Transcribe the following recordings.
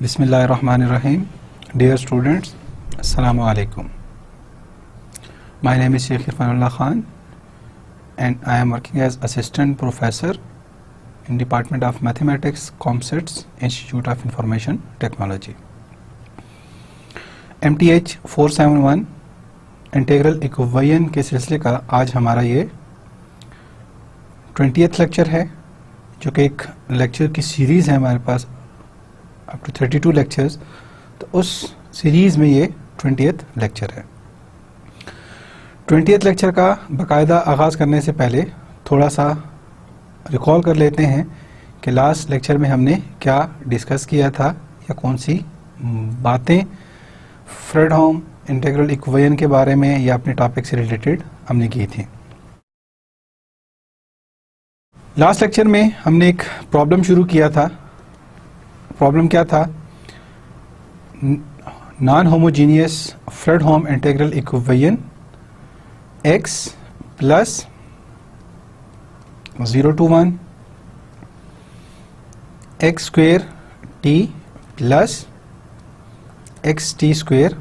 Bismillahirrahmanirrahim. Dear students, Assalamu alaikum. My name is Sheikh Irfanullah Khan and I am working as Assistant Professor in Department of Mathematics, ComSets, Institute of Information Technology. MTH 471 integral equation के सिलसिले का आज हमारा ये 20th lecture है, जो कि एक लेक्चर की सीरीज़ है हमारे पास अप टू 32 लेक्चर्स। तो उस सीरीज़ में ये 20th लेक्चर है। 20th लेक्चर का बाकायदा आगाज़ करने से पहले थोड़ा सा रिकॉल कर लेते हैं कि लास्ट लेक्चर में हमने क्या डिस्कस किया था या कौन सी बातें फ्रेडहोम इंटीग्रल इक्वेशन के बारे में या अपने टॉपिक से रिलेटेड हमने की थी। लास्ट लेक्चर में हमने एक प्रॉब्लम शुरू किया था। प्रॉब्लम क्या था? Non homogeneous Fredholm integral equation x plus 0 to 1 x square t plus x t square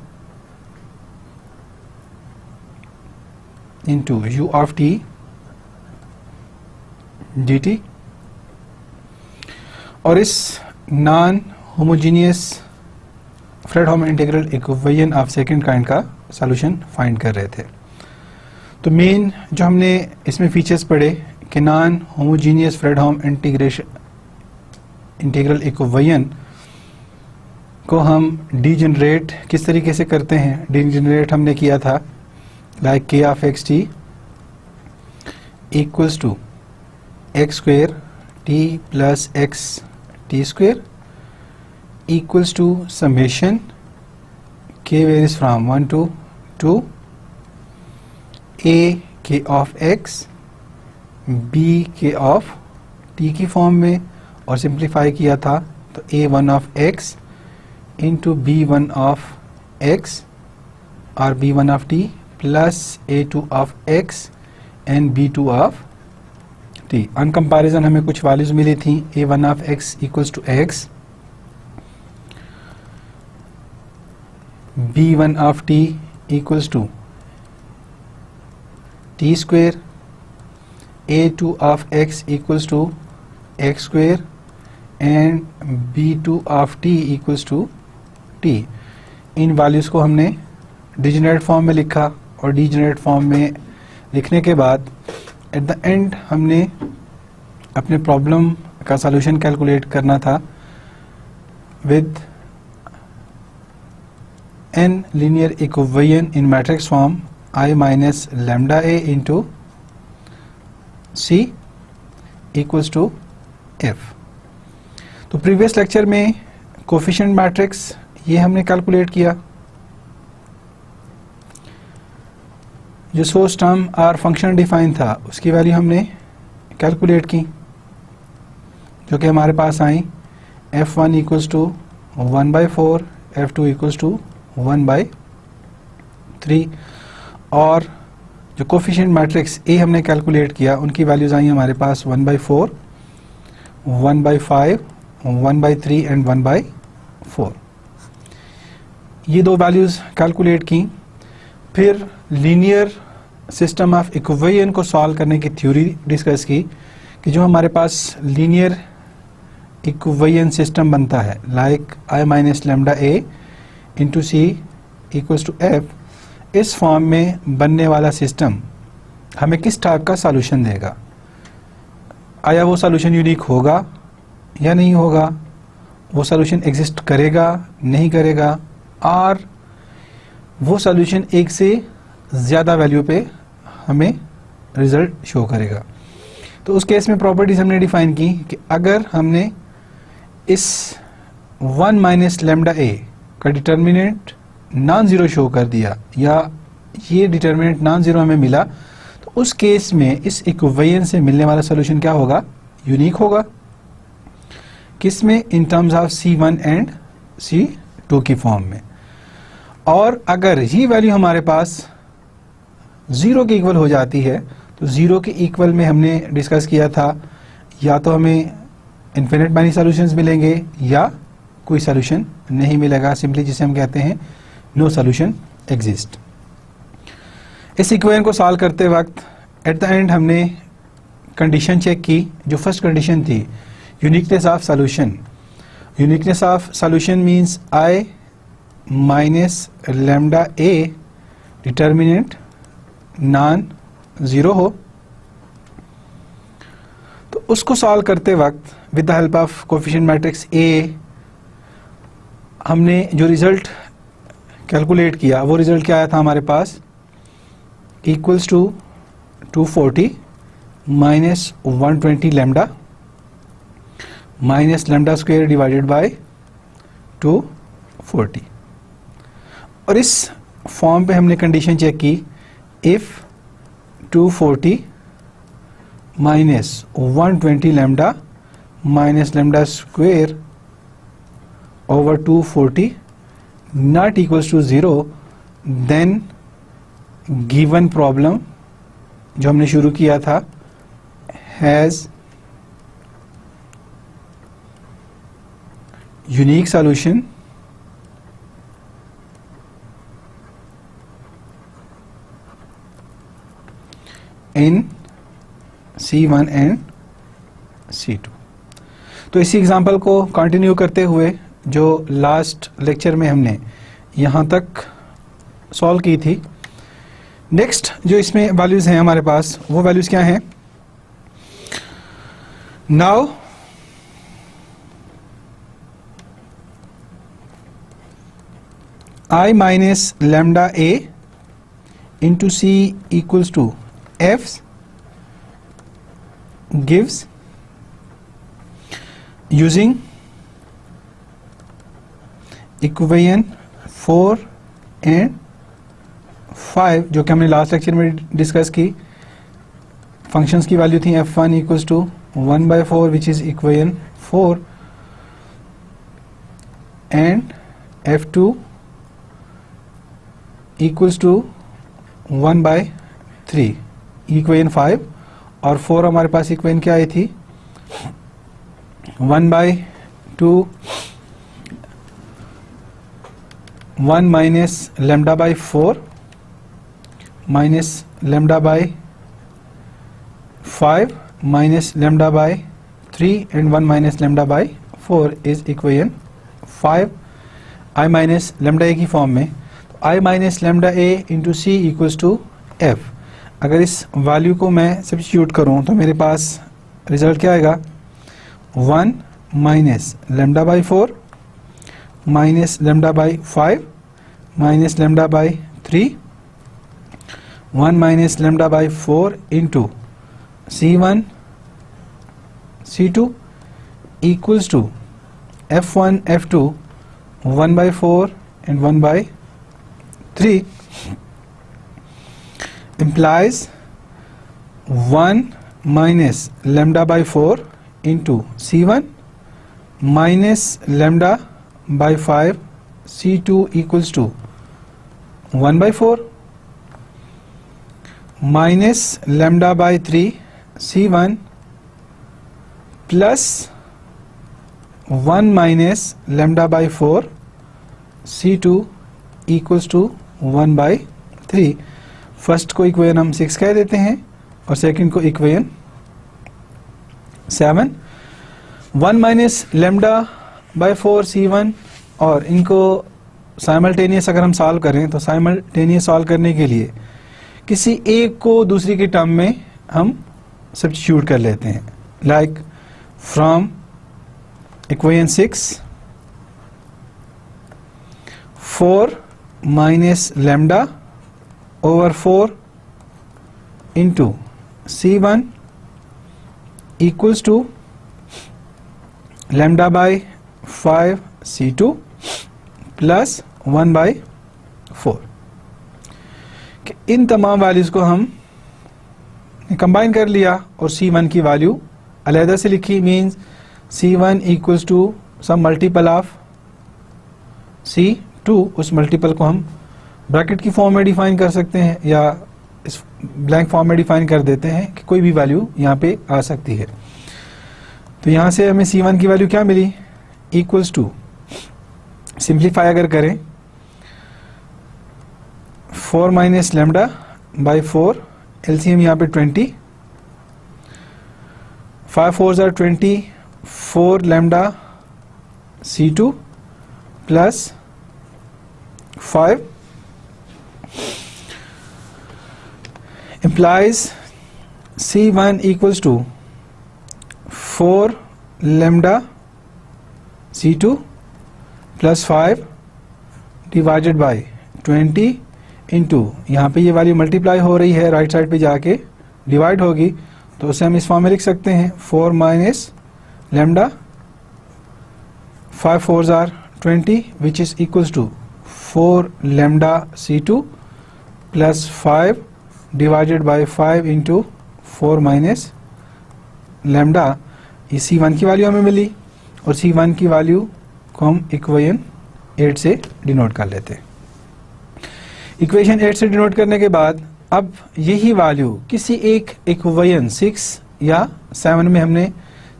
into u of t d t, और इस non homogeneous Fredholm integral equation of second kind का solution find कर रहे थे। तो main जो हमने इसमें फीचर्स पढ़े कि non homogeneous Fredholm integral equation को हम डीजनरेट किस तरीके से करते हैं। डीजनरेट हमने किया था like k of x t equals to x square t plus x t square equals to summation k varies from 1 to 2 a k of x b k of t की form में, और simplify किया था तो a1 of x into b1 of x और b1 of t plus a2 of x and b2 of t। On comparison हमें कुछ values मिली थी। a1 of x equals to x, b1 of t equals to t square, a2 of x equals to x square and b2 of t equals to t। In values को हमने degenerate form में लिखा, और degenerate form में लिखने के बाद at the end हमने अपने प्रॉब्लम का सॉल्यूशन कैलकुलेट करना था with n linear equation in matrix form I minus lambda a into c equals to f। तो प्रीवियस लेक्चर में कोफिशिएंट मैट्रिक्स ये हमने कैलकुलेट किया। जो सोर्स टर्म और फंक्शन डिफाइन था उसकी वैल्यू हमने कैलकुलेट की, जो कि हमारे पास आई f1 equals to 1/4, f2 equals to 1/3, और जो कोफिशिएंट मैट्रिक्स ए हमने कैलकुलेट किया उनकी वैल्यूज आई हमारे पास 1/4, 1/5, 1/3 एंड 1/4। ये दो वैल्यूज कैलकुलेट की। फिर लीनियर सिस्टम ऑफ इक्वेशन को सॉल्व करने की थ्योरी डिस्कस की कि जो हमारे पास लीनियर इक्वेशन सिस्टम बनता है like I minus lambda A into C equals to F, इस फॉर्म में बनने वाला सिस्टम हमें किस टाइप का सॉल्यूशन देगा। आया वो सॉल्यूशन यूनिक होगा या नहीं होगा, वो सॉल्यूशन एग्जिस्ट करेगा नहीं करेगा, और वो सॉल्यूशन एक से ज़्यादा वैल्यू पे हमें रिजल्ट शो करेगा। तो उस केस में प्रॉपर्टीज हमने डिफाइन की कि अगर हमने इस 1 माइनस लैम्डा ए का डिटर्मिनेंट नॉन ज़ीरो शो कर दिया या ये डिटर्मिनेंट नॉन ज़ीरो हमें मिला, तो उस केस में इस इक्वेशन से मिलने वाला सॉल्यूशन क्या होगा? यूनिक होगा। किस में? इन terms of C1 and C2 की फॉर्म में। और अगर ही वैल्यू हमारे पास ज़ीरो के इक्वल हो जाती है, तो ज़ीरो के इक्वल में हमने डिस्कस किया था या तो हमें इन्फिनिट मैनी सॉल्यूशंस मिलेंगे या कोई सोल्यूशन नहीं मिलेगा, सिंपली जिसे हम कहते हैं नो सोल्यूशन एग्जिस्ट। इस इक्वेशन को सॉल्व करते वक्त एट द एंड हमने कंडीशन चेक की। जो फर्स्ट कंडीशन थी uniqueness of solution, uniqueness of solution means I minus lambda A determinant non zero हो। तो उसको सॉल्व करते वक्त with the help of coefficient matrix A हमने जो रिजल्ट कैलकुलेट किया वो रिजल्ट क्या आया था हमारे पास, equals to 240 minus 120 lambda minus lambda square divided by 240। और इस फॉर्म पे हमने कंडीशन चेक की, if 240 minus 120 lambda minus lambda square over 240 not equals to 0, then given problem जो हमने शुरू किया था has unique solution in C1 and C2। तो इसी एग्जांपल को कंटिन्यू करते हुए जो लास्ट लेक्चर में हमने यहाँ तक सॉल्व की थी, नेक्स्ट जो इसमें वैल्यूज़ हैं हमारे पास वो वैल्यूज़ क्या हैं। Now I minus lambda A into C equals to F gives using equation 4 and 5 जो कि हमने लास्ट लेक्चर में डिस्कस की। फंक्शंस की वैल्यू थी f1 equals to 1/4 which is equation 4 and f2 equals to 1/3 equation 5 और 4 हमारे पास इक्वेशन क्या आई थी 1/2 1 minus lambda by 4 minus lambda by 5 minus lambda by 3 and 1 minus lambda by 4 is equation 5। I minus lambda A की form में तो I minus lambda A into C equals to F. अगर इस value को मैं substitute करूँ तो मेरे पास रिजल्ट क्या आएगा 1 minus lambda by 4 minus lambda by 5 minus lambda by 3 1 minus lambda by 4 into C1 C2 equals to F1 F2 1/4 and 1/3 implies 1 minus lambda by 4 into C1 minus lambda by 5 C2 equals to 1/4 minus lambda by 3 C1 plus 1 minus lambda by 4 C2 equals to 1/3। First को equation हम 6 कह देते हैं और second को equation 7। 1 minus lambda by 4 C1 और इनको simultaneous अगर हम सॉल्व करें तो साइमल्टेनियस सॉल्व करने के लिए किसी एक को दूसरी की टर्म में हम सब्स्टिट्यूट कर लेते हैं। Like from equation 6 4 minus lambda over 4 into C1 equals to lambda by 5 C2 plus 1/4। इन तमाम वैल्यूज़ को हम कंबाइन कर लिया और C1 की वैल्यू अलहदा से लिखी। Means C1 equals to some multiple of C2। उस मल्टीपल को हम ब्रैकेट की फॉर्म में डिफाइन कर सकते हैं या इस ब्लैंक फॉर्म में डिफाइन कर देते हैं कि कोई भी वैल्यू यहाँ पे आ सकती है। तो यहाँ से हमें C1 की वैल्यू क्या मिली इक्वल्स टू सिंप्लीफाई अगर करें 4 माइनस लेमडा बाई 4, एलसीएम यहाँ पे 20, 5 4s are 20, 4 lambda C2 plus 5 implies C1 equals to 4 lambda C2 plus 5 divided by 20 into यहाँ पे ये वैल्यू मल्टीप्लाई हो रही है, राइट साइड पे जाके डिवाइड होगी, तो उसे हम इस फॉर्म में लिख सकते हैं 4 minus lambda 5 4s are 20 which is equals to 4 lambda C2 plus 5 divided by 5 into 4 minus lambda। ये C1 की वैल्यू हमें मिली और C1 की वैल्यू को हम इक्वेशन 8 से डिनोट कर लेते हैं। इक्वेशन 8 से डिनोट करने के बाद अब यही वैल्यू किसी एक इक्वेशन 6 या 7 में हमने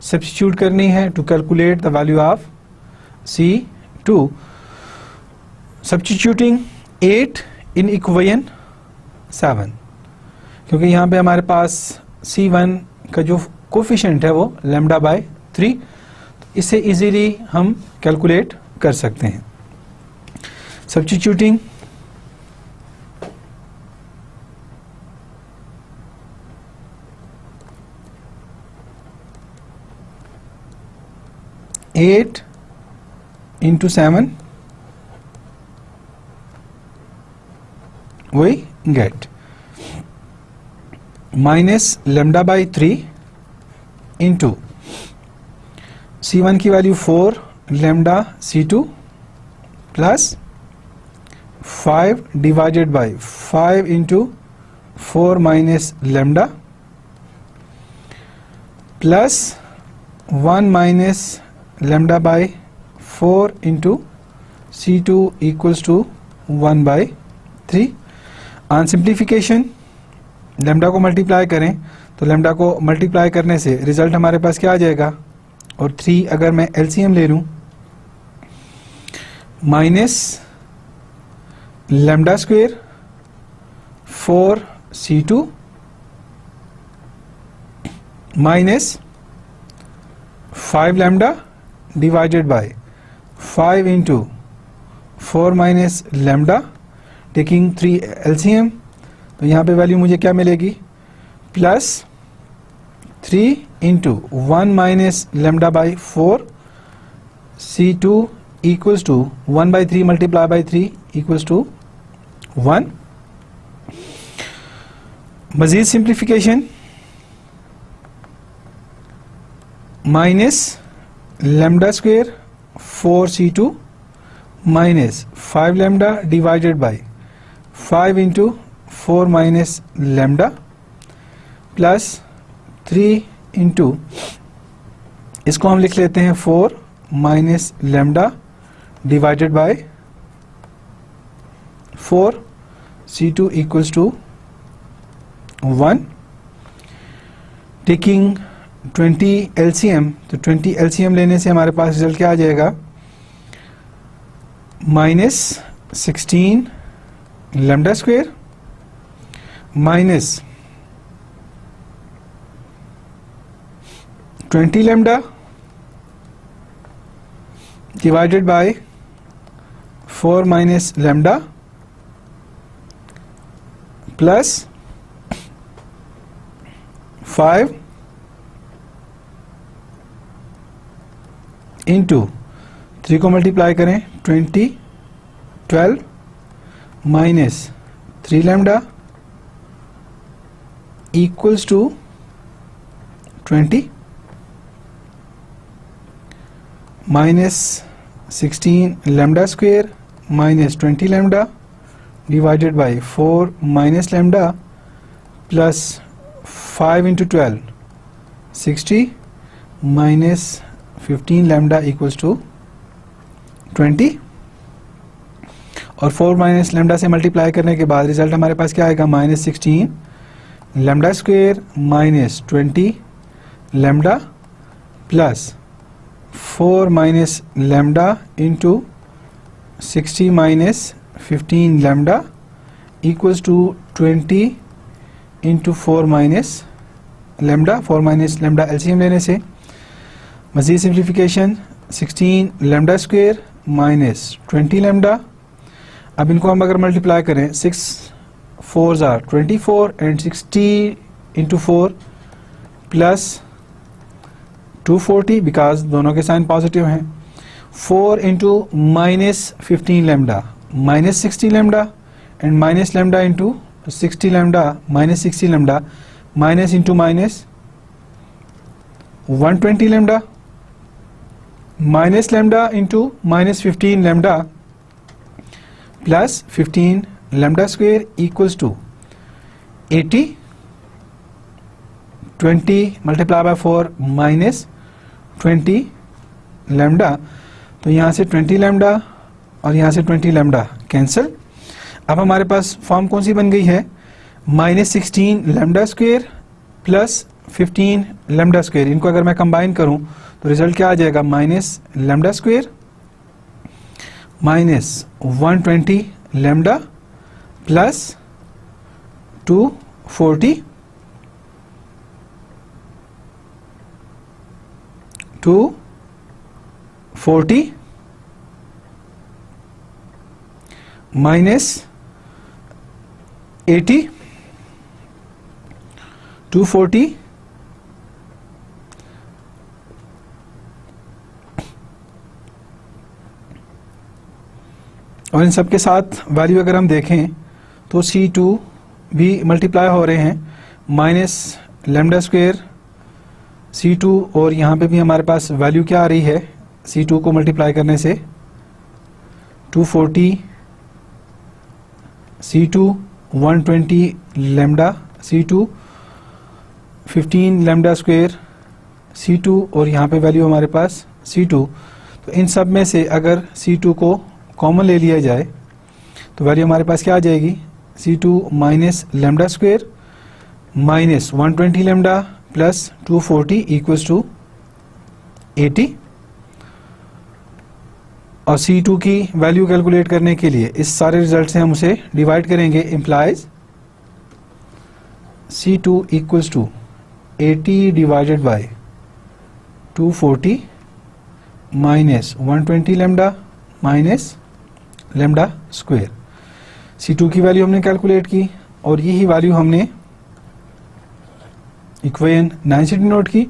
सब्स्टिट्यूट करनी है to calculate the value of C2। Substituting 8 in equation 7, क्योंकि यहाँ पे हमारे पास C1 का जो कोफिशिएंट है वो लैम्डा बाय 3, इसे इजीली हम कैलकुलेट कर सकते हैं। Substituting 8 into 7, we get minus lambda by 3 into C1 की value 4 lambda C2 plus 5 divided by 5 into 4 minus lambda plus 1 minus lambda by 4 into C2 equals to 1 by 3। On simplification lambda को multiply करें तो lambda को multiply करने से result हमारे पास क्या आ जाएगा, और 3 अगर मैं एलसीएम ले लूं minus lambda square 4 C2 minus 5 lambda divided by 5 into 4 minus lambda, taking 3 LCM, तो यहाँ पे वैल्यू मुझे क्या मिलेगी, plus 3 into 1 minus lambda by 4 C2 equals to 1 by 3 multiply by 3 equals to 1। मजीद simplification minus lambda square 4 C2 minus 5 lambda divided by 5 into 4 minus lambda plus 3 into, इसको हम लिख लेते हैं 4 minus lambda divided by 4 C2 equals to 1, taking 20 LCM, तो 20 LCM लेने से हमारे पास रिजल्ट क्या आ जाएगा, minus 16 lambda square minus 20 lambda divided by 4 minus lambda plus 5 into 3 को मल्टीप्लाई करें 20 12 minus 3 lambda equals to 20 minus 16 lambda square minus 20 lambda divided by 4 minus lambda plus 5 into 12 60 minus 15 lambda equals to 20, और 4 minus lambda से multiply करने के बाद result हमारे पास क्या आएगा, minus 16 lambda square minus 20 lambda plus 4 minus lambda into 60 minus 15 lambda equals to 20 into 4 minus lambda. 4 minus lambda LCM लेने से मज़ीद simplification 16 lambda square minus 20 lambda. अब इनको हम अगर मल्टीप्लाई करें 6 4s are 24 and 60 into 4 plus 240 because दोनों के साइन पॉजिटिव हैं. 4 into minus 15 lambda minus 60 lambda and minus lambda into 60 lambda minus 60 lambda minus into minus 120 lambda minus lambda into minus 15 lambda plus 15 lambda square equals to 80. 20 multiplied by 4 minus 20 lambda. तो यहाँ से 20 lambda और यहाँ से 20 lambda cancel. अब हमारे पास form कौन सी बन गई है? Minus 16 lambda square plus 15 lambda square. इनको अगर मैं कंबाइन करूं तो रिजल्ट क्या आ जाएगा? Minus lambda square minus 120 lambda plus 240 minus 80 240 और इन सब के साथ वैल्यू अगर हम देखें तो C2 भी मल्टीप्लाई हो रहे हैं. माइनस lambda स्क्वेयर C2 और यहाँ पे भी हमारे पास वैल्यू क्या आ रही है? C2 को मल्टीप्लाई करने से 240 C2 120 lambda C2 15 lambda square C2 और यहाँ पे वैल्यू हमारे पास C2. तो इन सब में से अगर C2 को कॉमन ले लिया जाए तो वैल्यू हमारे पास क्या आ जाएगी? C2 minus lambda square minus 120 lambda plus 240 equals to 80. और C2 की वैल्यू कैलकुलेट करने के लिए इस सारे रिजल्ट से हम उसे डिवाइड करेंगे. Implies C2 equals to 80 divided by 240 minus 120 lambda minus lambda square. C2 की वैल्यू हमने कैलकुलेट की और यही वैल्यू हमने इक्वेशन 9 से डिनोट की.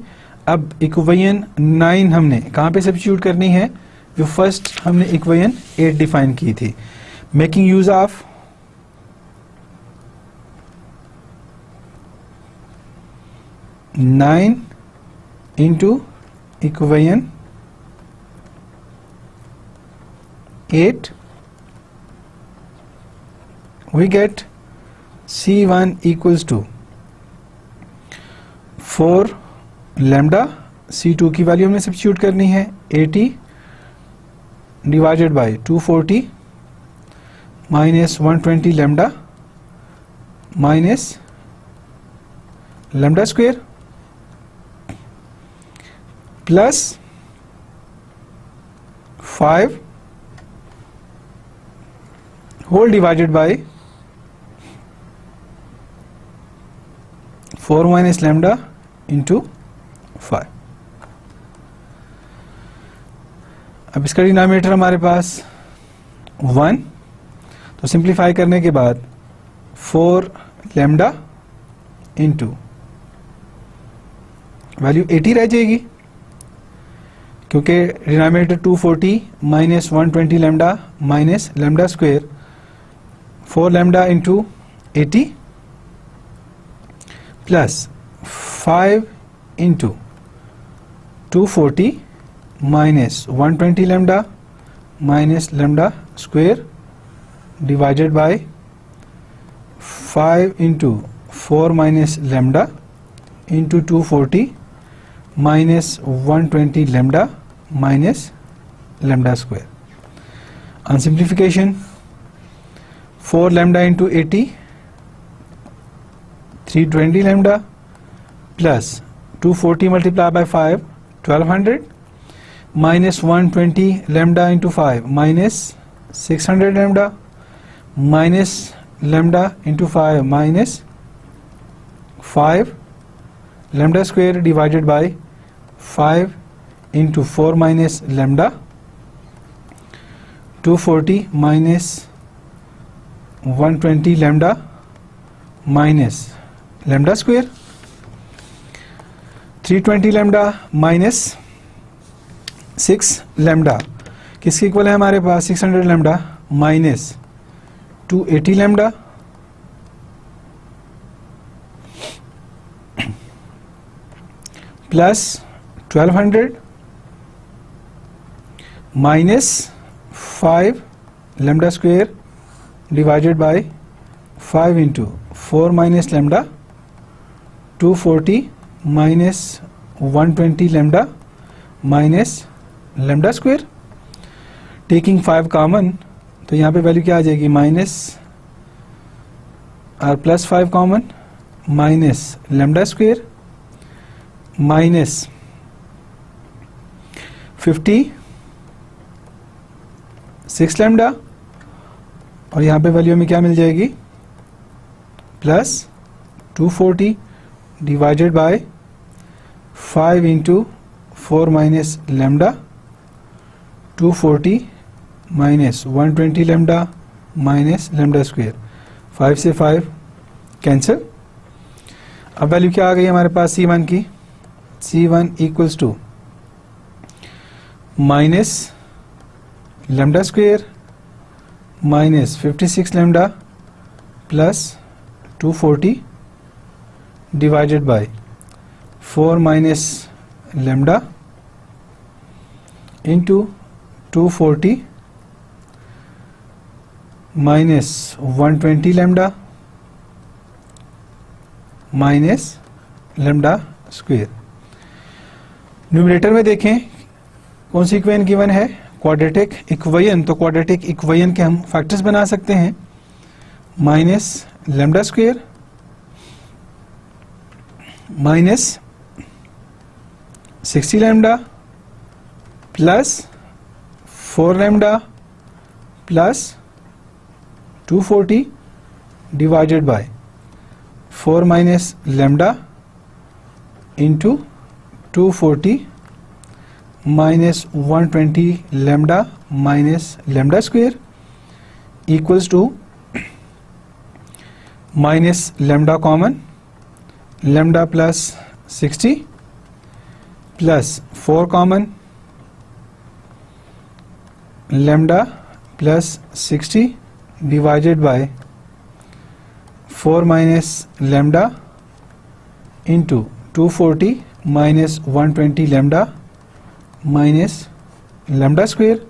अब इक्वेशन 9 हमने कहाँ पे सब्स्टिट्यूट करनी है? जो फर्स्ट हमने इक्वेशन 8 डिफाइन की थी. Making use of nine into equation 8 we get C1 equals to 4 lambda. C2 की वैल्यू हमने सब्स्टिट्यूट करनी है 80 divided by 240 minus 120 lambda minus lambda square plus 5 whole divided by 4 minus lambda into 5. अब इसका denominator हमारे पास 1. तो सिंप्लीफाई करने के बाद 4 lambda into वैल्यू 80 रह जाएगी क्योंकि denominator 240 minus 120 lambda minus lambda square 4 lambda into 80 plus 5 into 240 minus 120 lambda minus lambda square divided bye 5 into 4 minus lambda into 240 minus 120 lambda minus lambda square. On simplification 4 lambda into 80 320 lambda plus 240 multiplied by 5 1200 minus 120 lambda into 5 minus 600 lambda minus lambda into 5 minus 5 lambda square divided by 5 into 4 minus lambda, 240 minus 120 lambda minus lambda square, 320 lambda minus 6 lambda किसके equal है हमारे पास 600 lambda minus 280 lambda plus 1200 minus 5 lambda square divided by 5 into 4 minus lambda, 240 minus 120 lambda minus lambda square. Taking 5 common, तो यहाँ पे value क्या आ जाएगी minus और plus 5 common minus lambda square minus 56 lambda और यहाँ पे वैल्यू में क्या मिल जाएगी plus 240 divided bye 5 into 4 minus lambda, 240 minus 120 lambda minus lambda square, 5 से 5 कैंसिल। अब वैल्यू क्या आ गई हमारे पास C1 की, C1 equals to minus lambda square minus 56 lambda plus 240 divided by 4 minus lambda into 240 minus 120 lambda minus lambda square. Numerator में देखें कौन सी इक्वेशन गिवन है, क्वाड्रेटिक इक्वेशन, तो क्वाड्रेटिक इक्वेशन के हम फैक्टर्स बना सकते हैं minus lambda square minus 60 lambda plus 4 lambda plus 240 divided by 4 minus lambda into 240 minus 120 lambda minus lambda square equals to minus lambda common, lambda plus 60 plus 4 common, lambda plus 60 divided by 4 minus lambda into 240 minus 120 lambda minus lambda square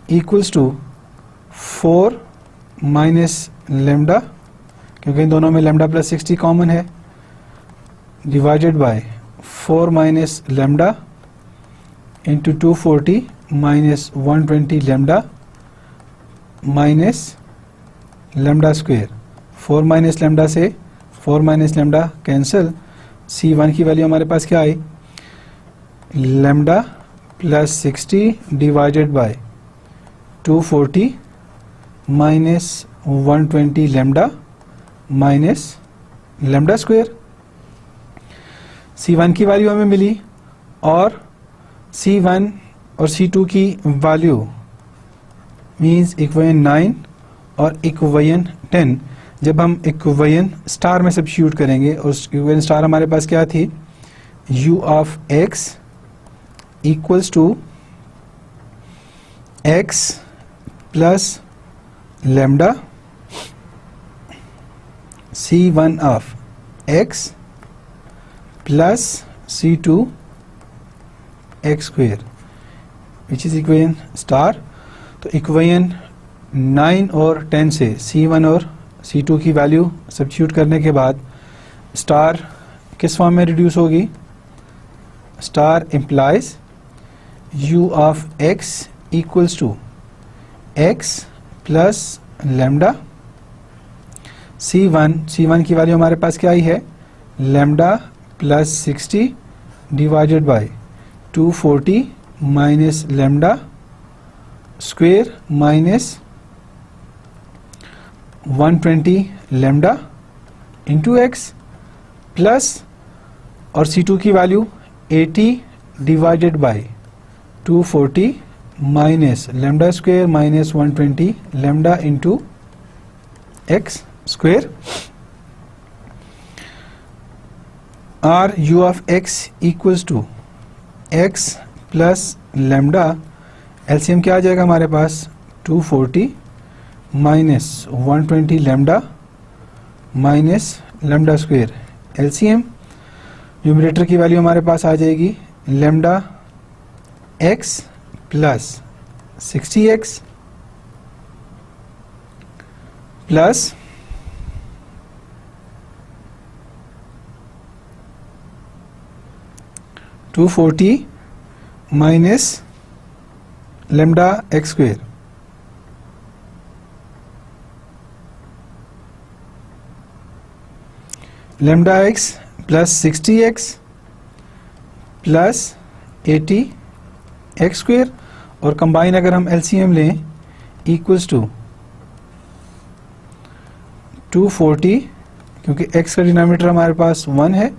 equals to 4 minus lambda, क्योंकि इन दोनों में lambda plus 60 common है, divided by 4 minus lambda into 240 minus 120 lambda minus lambda square. 4 minus lambda से 4 minus lambda cancel, C1 की value हमारे पास क्या आई lambda plus 60 divided by 240 minus 120 lambda minus lambda square. C1 की वैल्यू हमें मिली और C1 और C2 की वैल्यू मीन्स इक्वेशन 9 और इक्वेशन 10। जब हम इक्वेशन स्टार में सब्स्टिट्यूट करेंगे और इक्वेशन स्टार हमारे पास क्या थी u of x equals to x plus lambda C1 of x plus C2 x square which is equation star. तो इक्वेशन 9 और 10 से C1 और C2 की वैल्यू सब्स्टिट्यूट करने के बाद स्टार किस फॉर्म में रिड्यूस होगी, star implies u of x equals to x plus lambda C1 की वैल्यू हमारे पास क्या आई है lambda plus 60 divided by 240 minus lambda square minus 120 lambda into x plus, और C2 की value 80 divided by 240 minus lambda square minus 120 lambda into x square, or u of x equals to x plus lambda, LCM क्या आ जाएगा हमारे पास 240 minus 120 lambda minus lambda square, LCM numerator की value हमारे पास आ जाएगी lambda x plus 60x plus 240 minus lambda x square, lambda x plus 60x plus 80 x square, और combine अगर हम एलसीएम लें इक्वल्स टू 240, क्योंकि x का डिनोमिनेटर हमारे पास 1 है,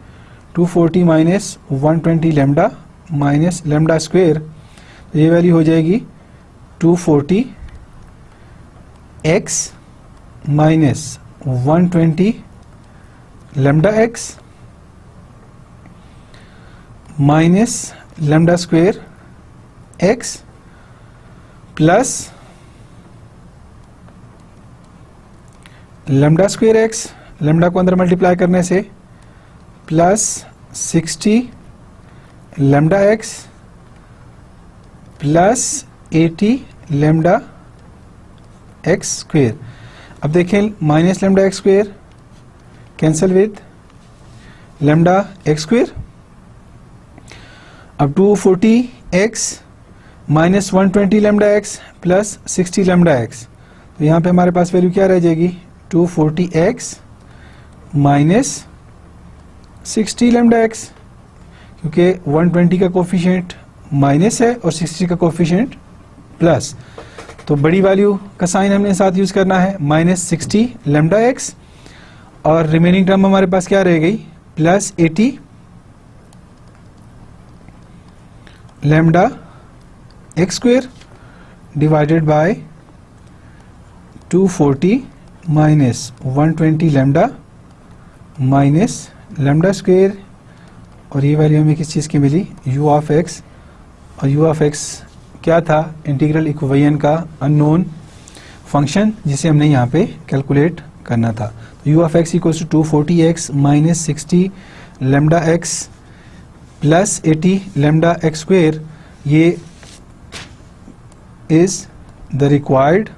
240 minus 120 lambda minus lambda square, तो ये वैल्यू हो जाएगी 240 x minus 120 lambda x minus lambda square x plus lambda square x, lambda को अंदर मल्टीप्लाई करने से plus 60 lambda x plus 80 lambda x square. अब देखें minus lambda x square cancel with lambda x square, अब 240x minus 120 lambda x plus 60 lambda x, तो यहाँ पे हमारे पास वैल्यू क्या रह जाएगी 240x माइनस 60 लैम्डा एक्स, क्योंकि 120 का कोफिशिएंट माइनस है और 60 का कोफिशिएंट प्लस, तो बड़ी वैल्यू का साइन हमने साथ यूज करना है माइनस 60 लैम्डा एक्स, और रिमेनिंग टर्म हमारे पास क्या रह गई plus 80 lambda x square divided by 240 minus 120 lambda minus lambda square, और ये वैल्यू हमें किस चीज़ की मिली u ऑफ x, और u ऑफ x क्या था इंटीग्रल इक्वेशन का अननोन फंक्शन जिसे हमने यहाँ पे कैलकुलेट करना था। तो u of x equals to 240x minus 60 lambda x plus 80 lambda x square, ये is the required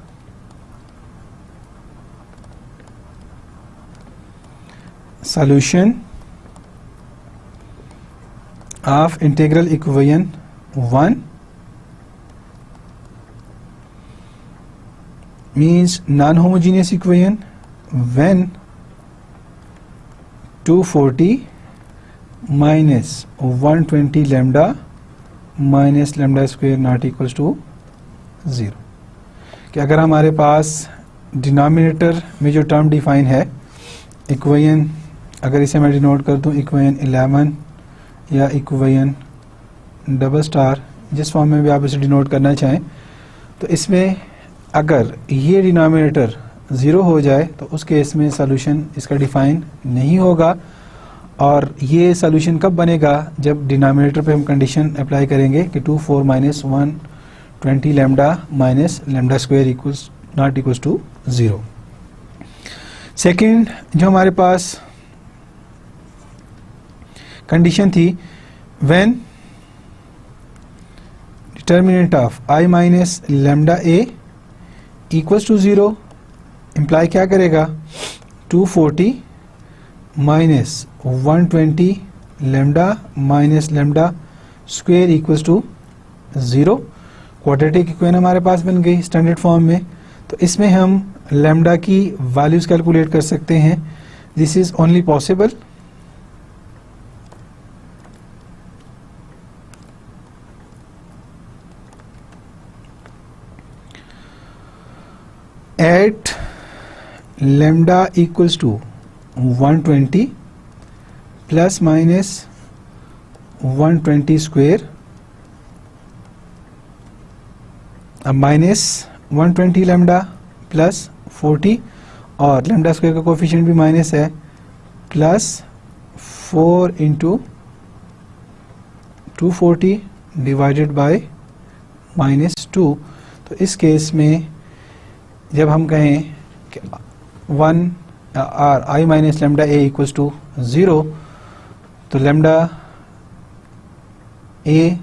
solution of integral equation 1 means non-homogeneous equation when 240 minus 120 lambda minus lambda square not equals to 0, कि अगर हमारे पास denominator में जो term define है equation, अगर इसे मैं डिनोट कर दूं इक्वेशन 11 या इक्वेशन डबल स्टार, जिस फॉर्म में भी आप इसे डिनोट करना चाहें, तो इसमें अगर ये डिनोमिनेटर 0 हो जाए तो उस केस में सॉल्यूशन इसका डिफाइन नहीं होगा, और ये सॉल्यूशन कब बनेगा जब डिनोमिनेटर पे हम कंडीशन अप्लाई करेंगे कि 24 minus 120 lambda minus lambda square equals not equals to 0। Second जो हमारे पास कंडीशन थी when determinant of i minus lambda a equals to 0, imply क्या करेगा 240 minus 120 lambda minus lambda square equals to 0। Quadratic equation हमारे पास बन गई स्टैंडर्ड फॉर्म में, तो इसमें हम लैम्डा की वैल्यूज कैलकुलेट कर सकते हैं। This is only possible at lambda equals to 120 plus minus 120 square, अब माइनस 120 लैम्डा प्लस 40 और लैम्डा स्क्वेयर का कोफिशिएंट भी माइनस है, प्लस 4 इंटू 240 डिवाइडेड बाय -2। तो इस केस में जब हम कहें कि 1 I minus lambda A equals to 0, तो lambda A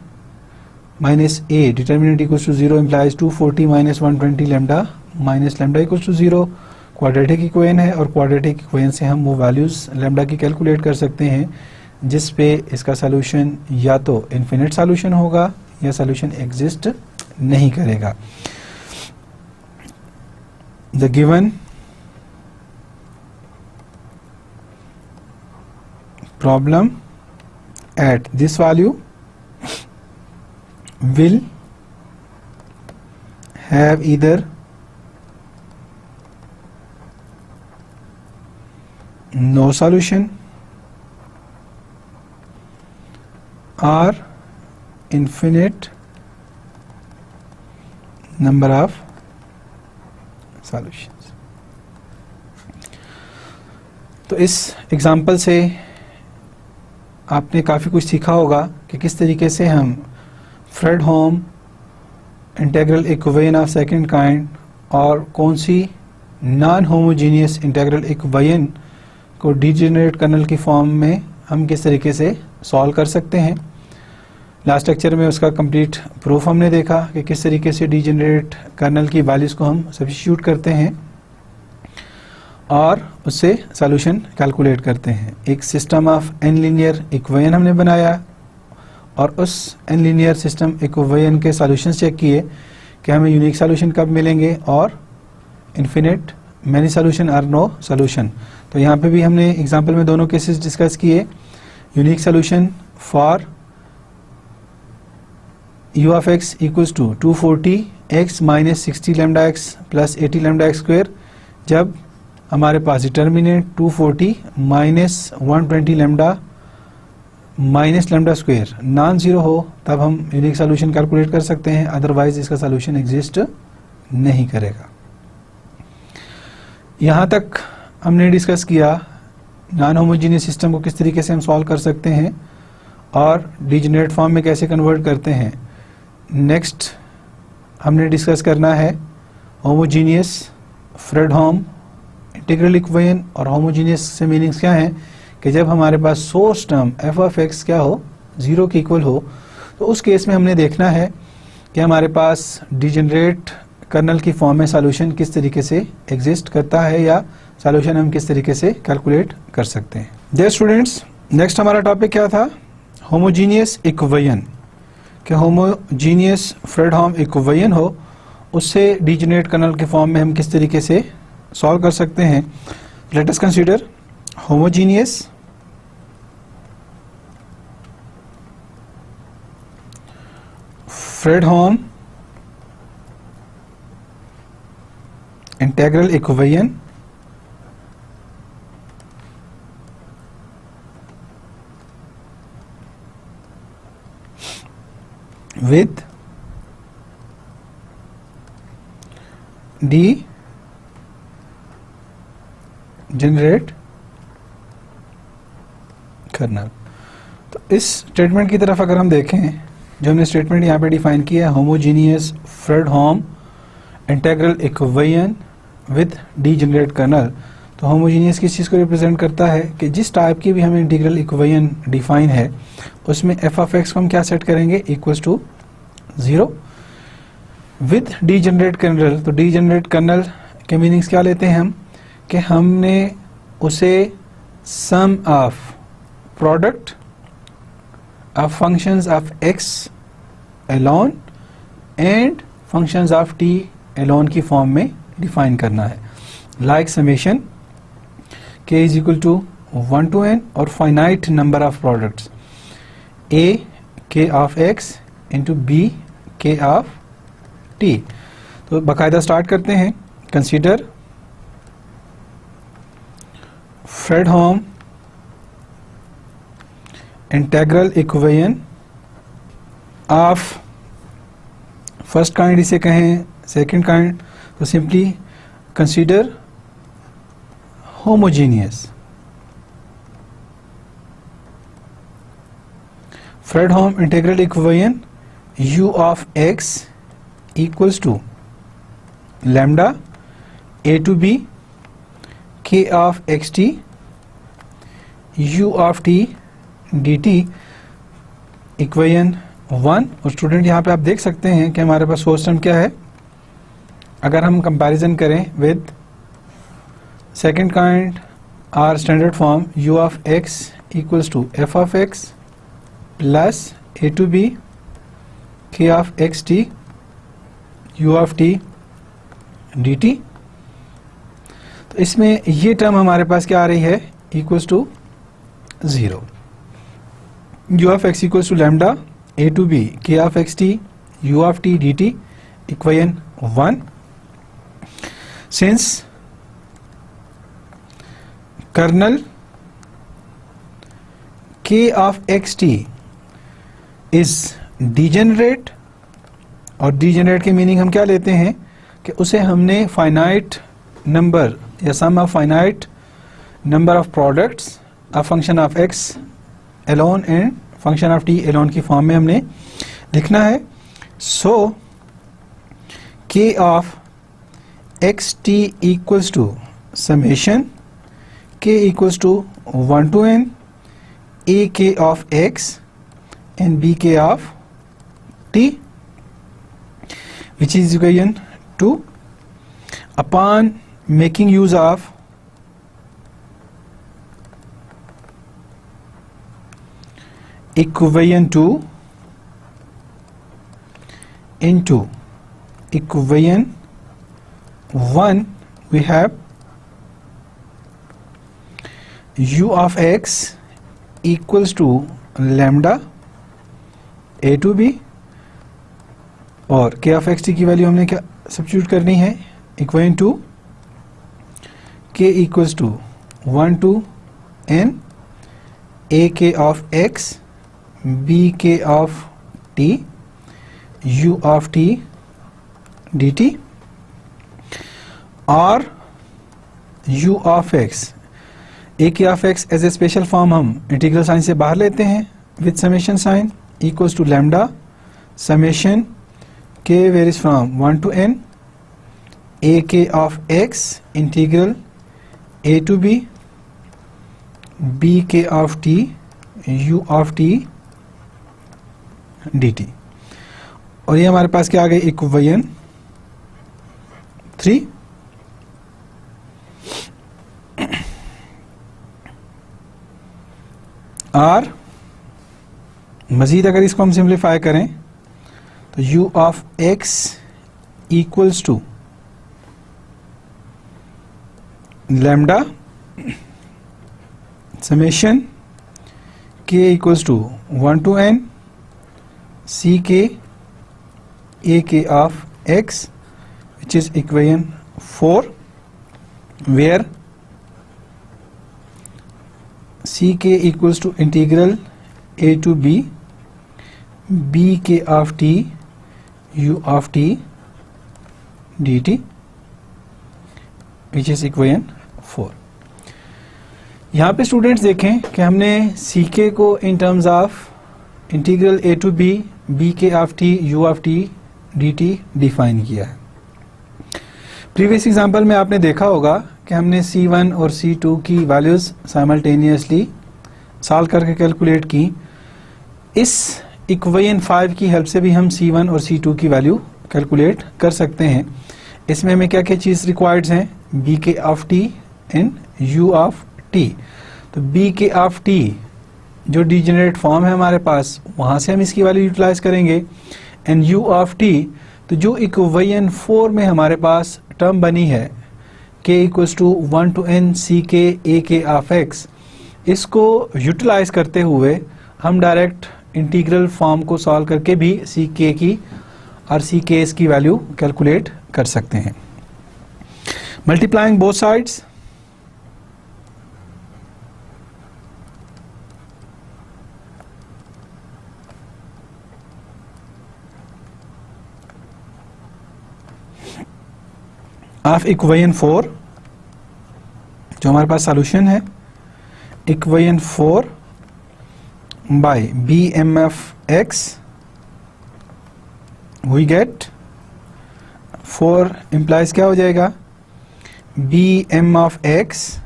minus A determinant equals to 0 implies 240 minus 120 lambda minus lambda equals to 0। Quadratic equation है और क्वाड्रेटिक इक्वेशन से हम वो वैल्यूज लैम्डा की कैलकुलेट कर सकते हैं जिस पे इसका सॉल्यूशन या तो इन्फिनिट सॉल्यूशन होगा या सॉल्यूशन एग्जिस्ट नहीं करेगा। The given problem at this value will have either no solution or infinite number of solutions। तो इस एग्जाम्पल से आपने काफ़ी कुछ सीखा होगा कि किस तरीके से हम Fredholm integral equation of second kind और कौन सी नॉन होमोजीनियस इंटीग्रल इक्वेशन को डीजेनरेट कर्नल की फॉर्म में हम किस तरीके से सॉल्व कर सकते हैं। लास्ट लेक्चर में उसका कंप्लीट प्रूफ हमने देखा कि किस तरीके से डीजेनरेट कर्नल की वैल्यूज़ को हम सब्स्टिट्यूट करते हैं और उससे सॉल्यूशन कैलकुलेट करते हैं। एक system of n linear equation हमने बनाया और उस एन लीनियर सिस्टम इक्वेशन के सॉल्यूशन चेक किए कि हमें यूनिक सॉल्यूशन कब मिलेंगे और इन्फिनिट मैनी सॉल्यूशन और नो सॉल्यूशन। तो यहाँ पे भी हमने एग्जांपल में दोनों केसेस डिस्कस किए। Unique solution for u of x equals to 240x minus 60 lambda x plus 80 lambda x square, जब हमारे पास determinant 240 minus 120 lambda minus lambda square non zero हो तब हम यूनिक सॉल्यूशन कैलकुलेट कर सकते हैं, अदरवाइज इसका सॉल्यूशन एग्जिस्ट नहीं करेगा। यहाँ तक हमने डिस्कस किया नॉन होमोजीनियस सिस्टम को किस तरीके से हम सॉल्व कर सकते हैं और डीजेनरेट फॉर्म में कैसे कन्वर्ट करते हैं। नेक्स्ट हमने डिस्कस करना है होमोजीनियस फ्रेडहोम इंटीग्रल इक्वेशन, और होमोजीनियस से मीनिंग्स क्या हैं कि जब हमारे पास source term F of x क्या हो, 0 के इक्वल हो, तो उस केस में हमने देखना है कि हमारे पास डीजेनरेट कर्नल की फॉर्म में सॉल्यूशन किस तरीके से एग्जिस्ट करता है या सॉल्यूशन हम किस तरीके से कैलकुलेट कर सकते हैं। डियर स्टूडेंट्स, नेक्स्ट हमारा टॉपिक क्या था, होमोजीनियस इक्वेशन। कि होमोजीनियस फ्रेडहोम इक्वेशन हो उससे डीजेनरेट कर्नल के फॉर्म में हम किस तरीके से सॉल्व कर सकते हैं। Let us consider homogeneous Fredholm integral equation with degenerate kernel. तो इस स्टेटमेंट की तरफ अगर हम देखें, जो हमने स्टेटमेंट यहाँ पे डिफाइन किया है, homogeneous Fredholm integral equation with degenerate kernel, तो होमोजीनियस किस चीज़ को रिप्रेजेंट करता है कि जिस टाइप की भी हमें इंटीग्रल इक्वेशन डिफाइन है उसमें एफ ऑफ एक्स को हम क्या सेट करेंगे, equals to 0 with degenerate kernel. तो डीजेनरेट कर्नल के मीनिंग्स क्या लेते हैं हम कि हमने उसे sum of product of functions of x alone and functions of t alone की फॉर्म में डिफाइन करना है। Like summation k is equal to 1 to n और finite number of products a k of x into b k of t। तो बाकायदा start करते हैं consider Fredholm integral equation of first kind इसे कहें, second kind, तो simply consider homogeneous Fredholm integral equation u of x equals to lambda a to b k of xt u of t dt equation 1। और student यहाँ पे आप देख सकते हैं कि हमारे पास सोर्स टर्म क्या है। अगर हम कंपैरिजन करें with second kind or standard form u of x equals to f of x plus a to b k of x t u of t dt। तो इसमें ये टर्म हमारे पास क्या आ रही है, equals to 0। u of x equals to lambda a to b k of x t u of t dt equation 1। Since kernel k of x t is degenerate, और डिजेनरेट के मीनिंग हम क्या लेते हैं कि उसे हमने फाइनाइट नंबर या sum of finite number of products a function of x alone and function of t alone की फॉर्म में हमने लिखना है। So k of x t equals to summation k equals to 1 to n a k of x and b k of t, which is equation 2। upon making use of equation 2 into equation 1, we have u of x equals to lambda a to b, और k of x t की value हमने क्या substitute करनी है, equation 2 k equals to 1 to n a k of x b k of t u of t dt, और u of x a k of x as a special form हम integral sign से बाहर लेते हैं with summation sign equals to lambda summation k varies from 1 to n a k of x integral a to b b k of t u of t dt। और ये हमारे पास क्या आ गई, इक्वेशन 3। और मजीद अगर इसको हम सिंप्लीफाई करें तो u of x equals to lambda summation k equals to 1 to n c k a k of x, which is equation 4, where c k equals to integral a to b b k of t u of t dt, which is equation 4। यहाँ पे students देखें कि हमने C k को in terms of integral a to b b k of t u of t d t define किया है। Previous example में आपने देखा होगा कि हमने C1 और C2 की वैल्यूज साइमल्टेनियसली सॉल्व करके कैलकुलेट की। इस इक्वेशन 5 की हेल्प से भी हम C1 और C2 की वैल्यू कैलकुलेट कर सकते हैं। इसमें हमें क्या क्या चीज़ रिक्वायर्ड हैं, B k of T and you of T. तो बी के ऑफ टी जो डिजेनरेट फॉर्म है हमारे पास, वहाँ से हम इसकी वैल्यू यूटिलाइज करेंगे। एंड यू ऑफ टी तो जो इक्वेशन 4 में हमारे पास टर्म बनी है k equals to 1 to n C K A के ऑफ x, इसको यूटिलाइज करते हुए हम डायरेक्ट इंटीग्रल फॉर्म को सॉल्व करके भी सी के की और सी के एस की वैल्यू कैलकुलेट कर सकते हैं। Multiplying both sides, of equation 4, जो हमारे पास सॉल्यूशन है, equation 4 by BMF x, we get 4 implies क्या हो जाएगा, BM of x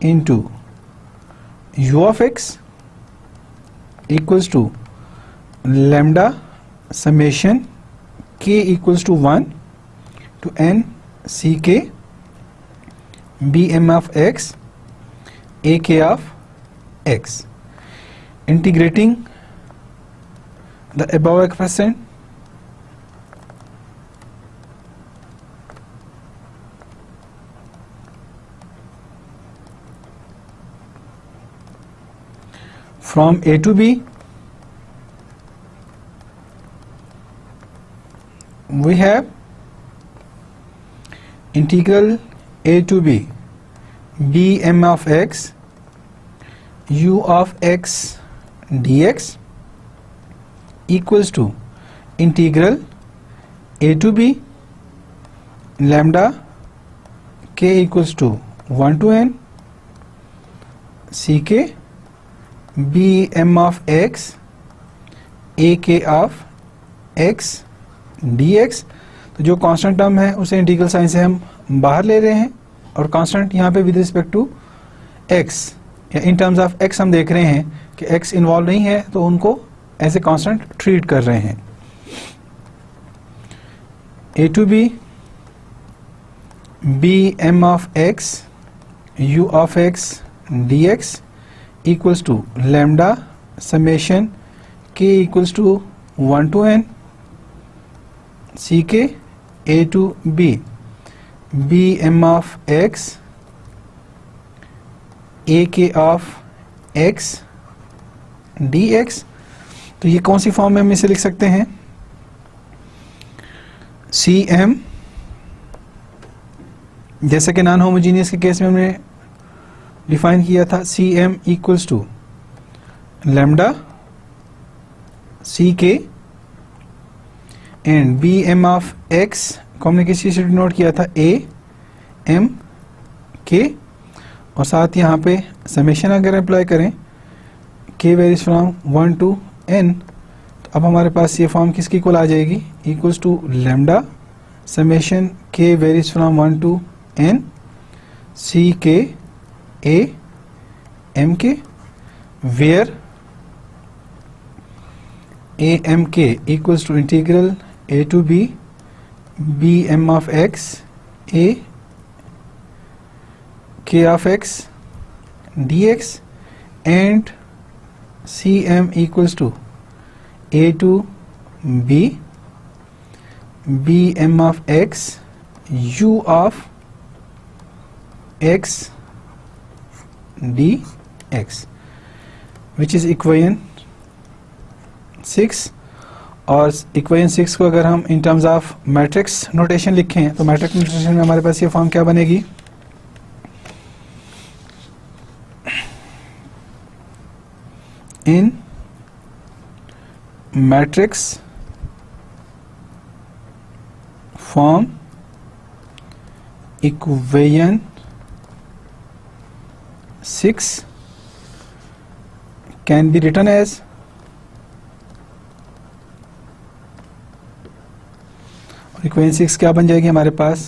into U of x equals to lambda summation k equals to 1 to n ck BM of x ak of x. Integrating the above expression, from a to b, we have integral a to b bm of x u of x dx equals to integral a to b lambda k equals to 1 to n ck bm of x ak of x dx. तो जो constant term है उसे integral sign से हम बाहर ले रहे हैं और कांस्टेंट यहाँ पे विद रिस्पेक्ट टू x या इन टर्म्स ऑफ x हम देख रहे हैं कि x इन्वॉल्व नहीं है, तो उनको एज ए कांस्टेंट ट्रीट कर रहे हैं. a to b bm of x u of x dx equals to lambda summation k equals to 1 to n ck a to b bm of x ak of x dx. तो ये कौन सी form में हम इसे लिख सकते हैं, cm, जैसे कि नॉन होमोजीनियस के केस में हमने डिफाइन किया था, cm equals to lambda ck and bm of x को हमने किस चीज से डिनोट किया था, a m k, और साथ यहाँ पे समेशन अगर अप्लाई करें k varies from 1 to n, तो अब हमारे पास ये फॉर्म किसकी इक्वल आ जाएगी, equals to lambda summation k varies from 1 to n c k a m k, where a m k equals to integral a to b bm of x a k of x dx and cm equals to a to b bm of x u of x dx, which is equation 6. और equation 6 को अगर हम in terms of matrix notation लिखें तो matrix notation में हमारे पास ये form क्या बनेगी, in matrix form equation 6 can be written as equation 6 क्या बन जाएगी हमारे पास,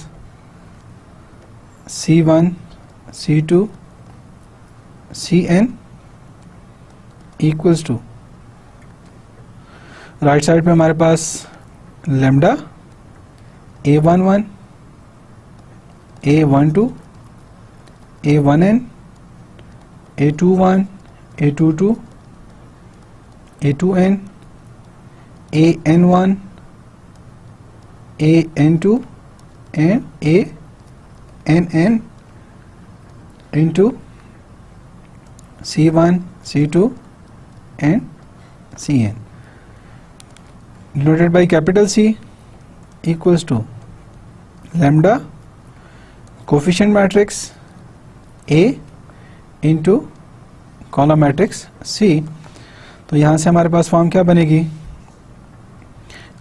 c1 c2 cn equals to right side पे हमारे पास lambda a11 a12 a1n a21 a22 a2n an1 an2 and ann into c1 c2 and cn, denoted by capital C equals to lambda coefficient matrix A into column matrix C। तो यहां से हमारे पास form क्या बनेगी,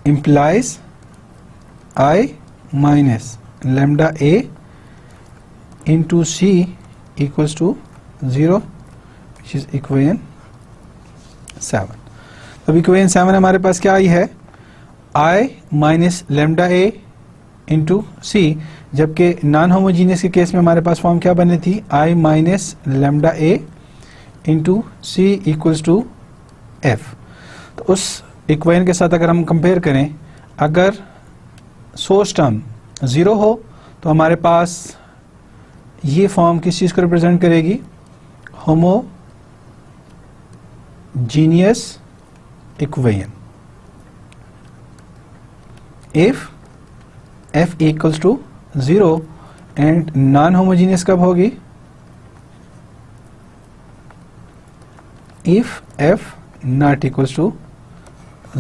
implies I minus lambda A into C equals to 0 which is equation 7। अब equation 7 हमारे पास क्या आई है, I minus lambda A into C, जबकि नॉन होमोजीनियस के केस में हमारे पास फॉर्म क्या बनी थी, I minus lambda A into C equals to F। तो उस इक्वेशन के साथ अगर हम कंपेयर करें, अगर सोर्स टर्म 0 हो तो हमारे पास ये फॉर्म किस चीज़ को रिप्रेजेंट करेगी, homogeneous equation. If f equals to 0 and non homogeneous कब होगी, if f not equals to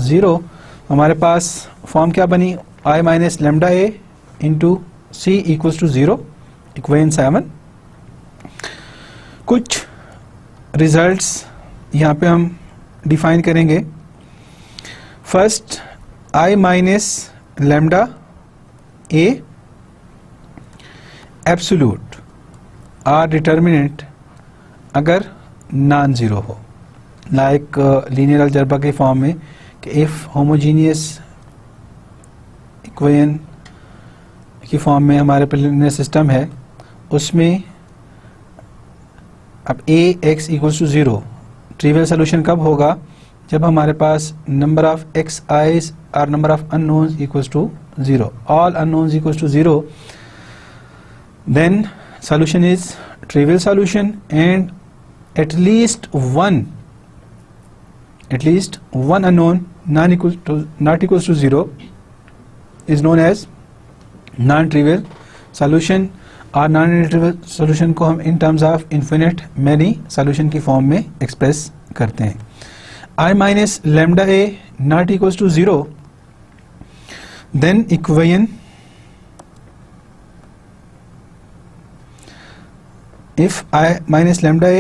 0। हमारे पास फॉर्म क्या बनी, I minus lambda A into C equals to 0, equation 7। कुछ रिजल्ट्स यहाँ पे हम डिफाइन करेंगे। First, I minus lambda A absolute or determinant अगर नॉन जीरो हो, लाइक लीनियर अलजेब्रा के फॉर्म में कि इफ होमोजीनियस इक्वेशन की फॉर्म में हमारे पे लीनियर सिस्टम है, उसमें अब Ax equals to 0, trivial solution कब होगा, जब हमारे पास नंबर ऑफ xi's और number of unknowns equals to 0, all unknowns equals to 0, then solution is trivial solution and at least one unknown not equals to 0 is known as non-trivial solution। और non-trivial solution को हम in terms of infinite many solution की form में express करते हैं। I minus lambda A not equals to 0, then equation if I minus lambda A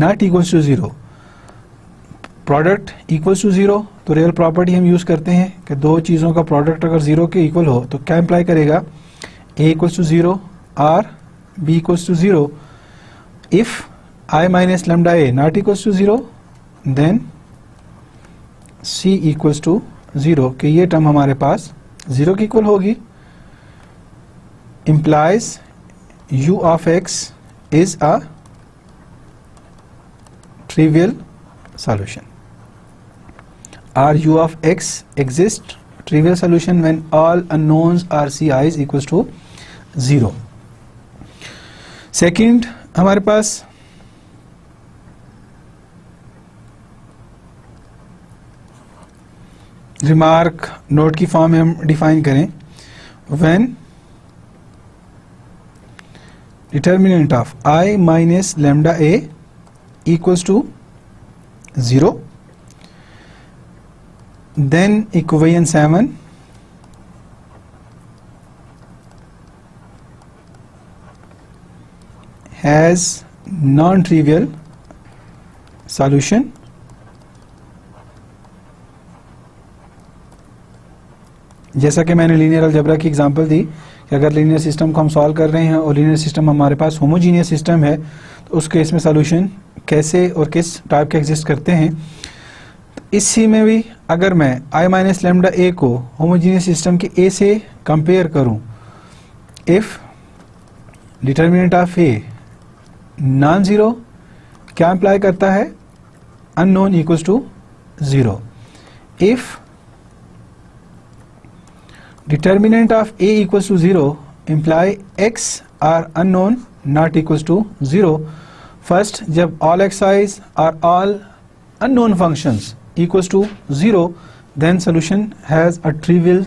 not equals to 0, product equals to 0, तो real property हम use करते हैं कि दो चीज़ों का प्रोडक्ट अगर 0 के इक्वल हो तो क्या इंप्लाई करेगा, A equals to 0 और B equals to 0। if I minus lambda A not equals to 0, then C equals to 0, कि ये टर्म हमारे पास 0 के इक्वल होगी, implies u of x is a trivial solution, or u of x exists trivial solution when all unknowns are ci's equals to 0। Second, हमारे पास remark note की form में हम define करें, when determinant of I minus lambda A equals to 0, then equation 7 has non-trivial solution जैसा कि मैंने linear algebra की example दी कि अगर लीनियर सिस्टम को हम सॉल्व कर रहे हैं और लीनियर सिस्टम हमारे पास होमोजीनियस सिस्टम है, तो उस केस में सॉल्यूशन कैसे और किस टाइप के एग्जिस्ट करते हैं। तो इसी में भी अगर मैं I माइनस लेमडा A को होमोजीनियस सिस्टम के A से कंपेयर करूं, if determinant of A non zero क्या इंप्लाई करता है, unknown equals to 0। If determinant of A equals to 0 imply x are unknown not equals to 0। First, जब all xi's are all unknown functions equals to 0, then solution has a trivial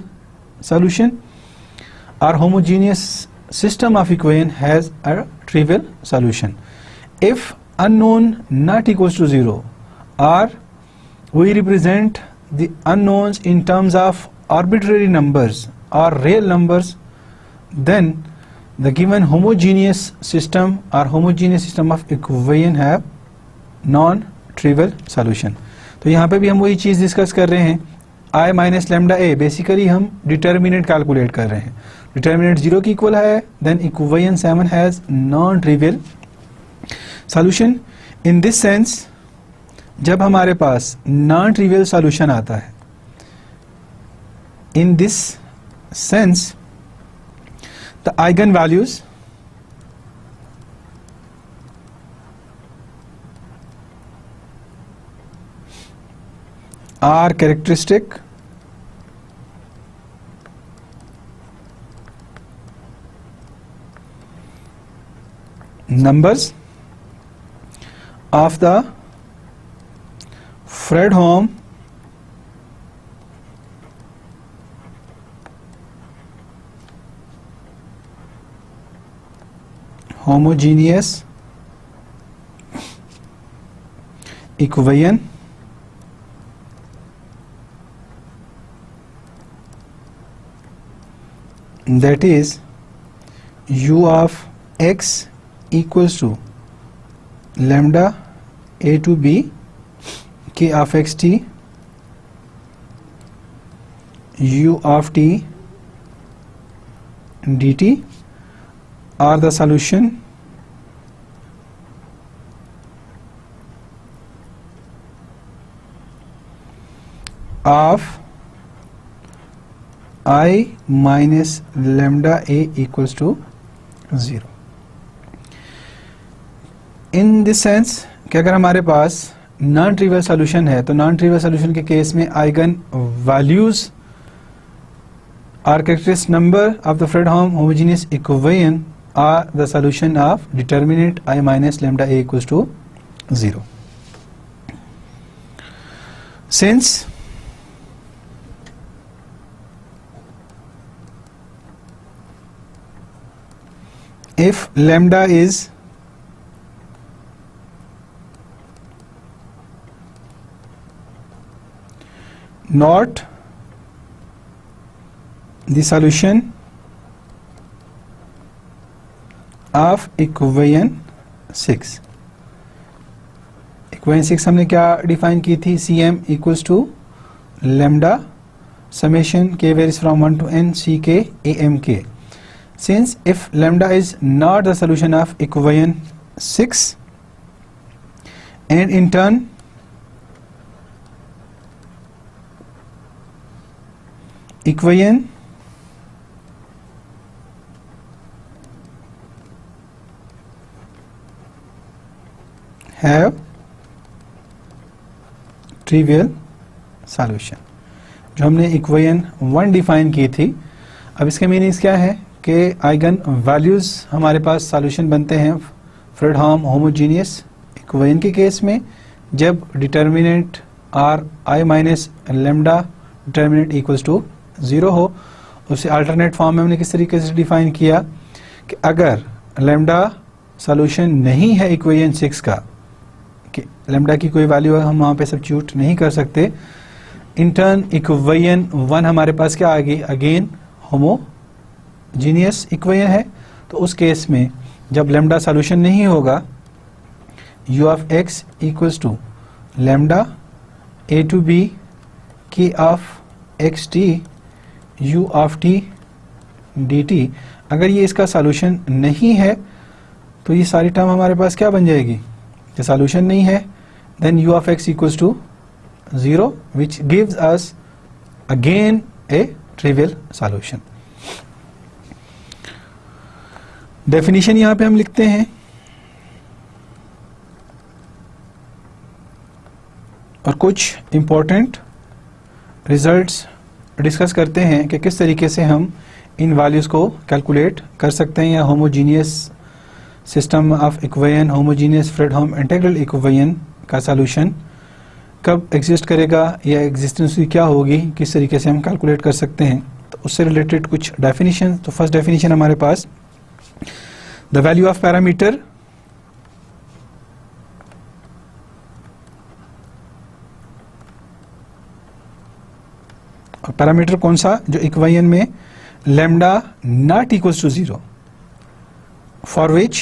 solution। Our homogeneous system of equation has a trivial solution। If unknown not equals to 0, or we represent the unknowns in terms of arbitrary numbers or real numbers, then the given homogeneous system or homogeneous system of equation have non-trivial solution. तो यहाँ पे भी हम वही चीज़ discuss कर रहे हैं, I minus lambda A, basically हम डिटर्मिनेंट कैलकुलेट कर रहे हैं. डिटर्मिनेंट 0 की इक्वल है, then equation 7 has non trivial solution. In this sense जब हमारे पास नॉन ट्रिवियल सॉल्यूशन आता है, in this sense the eigen values are characteristic numbers of the Fredholm homogeneous equation that is u of x equals to lambda a to b k of x t u of t dt are the solution of I minus lambda a equals to 0. In this sense कि अगर हमारे पास non trivial solution है, तो non trivial solution के case में eigen values are characteristic number of the Fredholm homogeneous equation are the solution of determinant I minus lambda a equals to 0. Since if lambda is not the solution of equation 6, equation 6 हमने क्या define की थी, Cm equals to lambda summation k varies from 1 to n ck amk. Since if lambda is not the solution of equation 6 and in turn equation have trivial solution, जो हमने equation 1 define की थी. अब इसके meanings क्या है कि eigen values हमारे पास सॉल्यूशन बनते हैं फ्रेडहोम होमोजेनियस इक्वेशन के केस में जब determinant or I minus lambda determinant equals to 0 हो. उसे अल्टरनेट फॉर्म में हमने किस तरीके से डिफाइन किया कि अगर लेमडा सॉल्यूशन नहीं है इक्वेशन 6 का, कि लेमडा की कोई वैल्यू हम वहाँ पे सब्स्टिट्यूट नहीं कर सकते, इन टर्न इक्वेशन 1 हमारे पास क्या आ गई, अगेन होमोजेनियस इक्वेशन है. तो उस केस में जब लेमडा सॉल्यूशन नहीं होगा, u of x equals to lambda a to b k of x t u of t dt. अगर ये इसका सॉल्यूशन नहीं है तो ये सारी टर्म हमारे पास क्या बन जाएगी, कि सॉल्यूशन नहीं है, then u of x equals to 0 which gives us again a trivial solution. Definition यहां पे हम लिखते हैं और कुछ इंपॉर्टेंट रिजल्ट्स डिस्कस करते हैं कि किस तरीके से हम इन वैल्यूज को कैलकुलेट कर सकते हैं, या homogeneous system of equation, homogeneous Fredholm integral equation का सॉल्यूशन कब एग्जिस्ट करेगा या एग्जिस्टेंस की क्या होगी, किस तरीके से हम कैलकुलेट कर सकते हैं. तो उससे रिलेटेड कुछ डेफिनेशन. तो फर्स्ट डेफिनेशन हमारे पास, द वैल्यू ऑफ पैरामीटर और पैरामीटर कौन सा, जो इक्वेशन में lambda not equals to 0, for which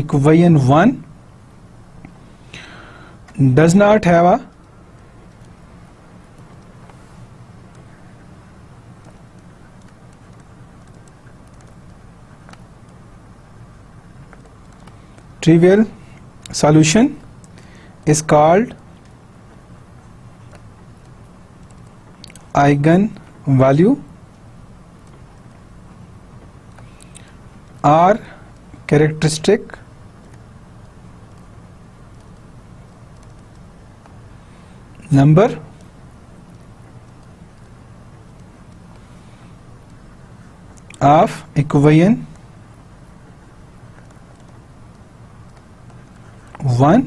equation 1 does not have a trivial solution is called eigenvalue or characteristic number of equation 1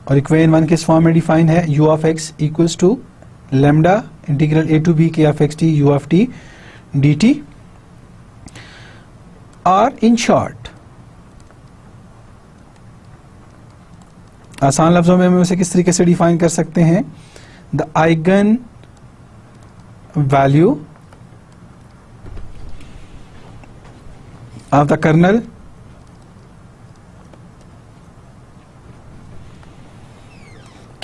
और इक्वेशन 1 किस फॉर्म में डिफाइन है u of x equals to lambda integral a to b k of x t u of t dt और in short आसान लफ्जों में हम उसे किस तरीके से डिफाइन कर सकते हैं the eigen value of the kernel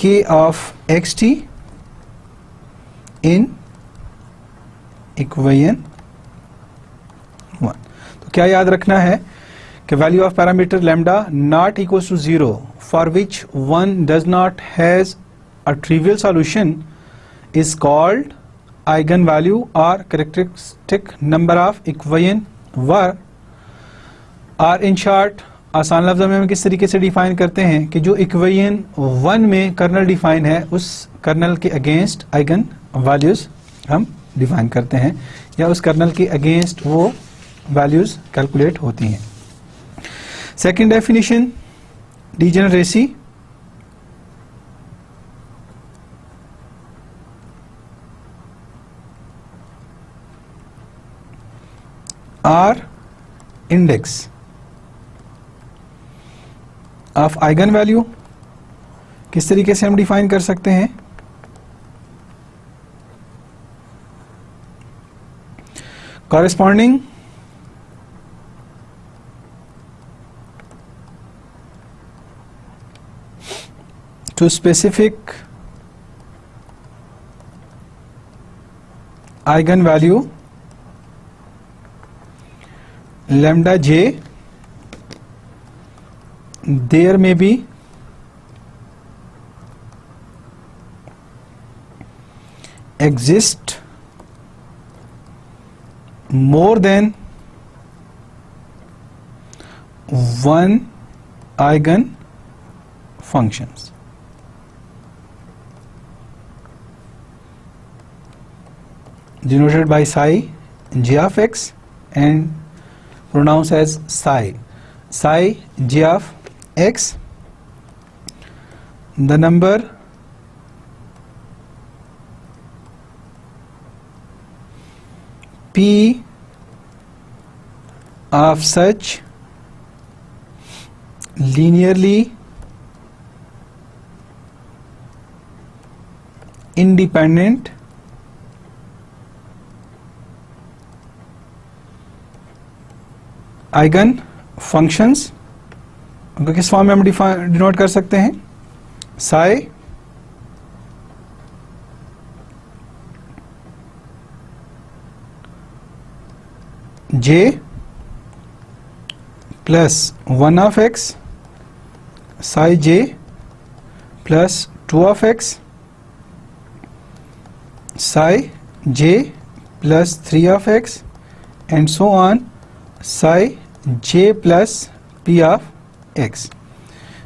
k of xt in equation 1। तो क्या याद रखना है कि value of parameter lambda not equals to 0 for which 1 does not has a trivial solution is called eigen value और कैरेक्टरिस्टिक नंबर ऑफ इक्वेशन 1 और in short आसान लफ्ज़ों में हम किस तरीके से डिफाइन करते हैं कि जो इक्वेशन 1 में कर्नल डिफाइन है उस कर्नल के अगेंस्ट आइगन वैल्यूज हम डिफाइन करते हैं या उस कर्नल के अगेंस्ट वो वैल्यूज कैलकुलेट होती हैं। Second definition degeneracy or index of eigen value किस तरीके से हम डिफाइन कर सकते हैं corresponding to specific eigen value lambda j there may be exist more than one eigen functions। denoted by psi j of x and pronounced as psi j of x, the number p of such linearly independent eigen functions उनको किस form में हम denote कर सकते हैं psi j plus 1 of x psi j plus 2 of x psi j plus 3 of x and so on psi j plus p of x।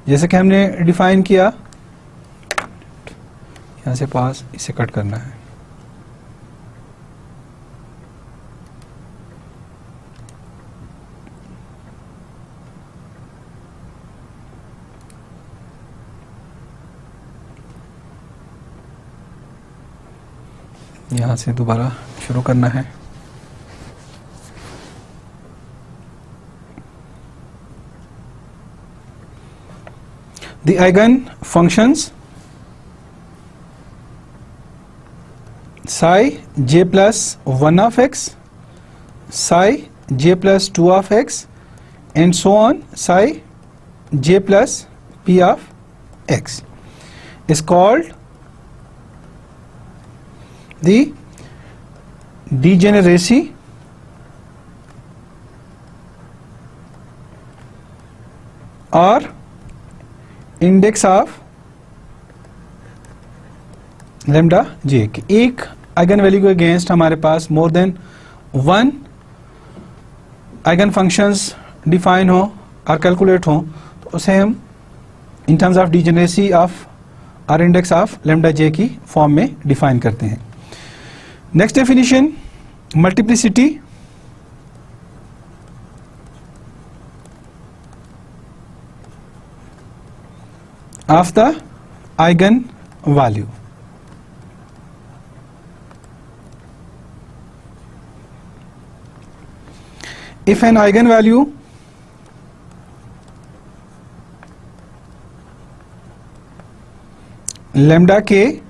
जैसे कि हमने डिफाइन किया यहां से पास इसे कट करना है यहां से दोबारा शुरू करना है। The eigen functions psi j plus 1 of x psi j plus 2 of x and so on psi j plus p of x is called the degeneracy or index of lambda j. एक eigen value के against हमारे पास more than one eigen functions define हो और calculate हो तो उसे हम in terms of degeneracy of और इंडेक्स ऑफ लैम्डा जे की फॉर्म में डिफाइन करते हैं. Next definition, multiplicity of the eigen value. If an eigenvalue lambda k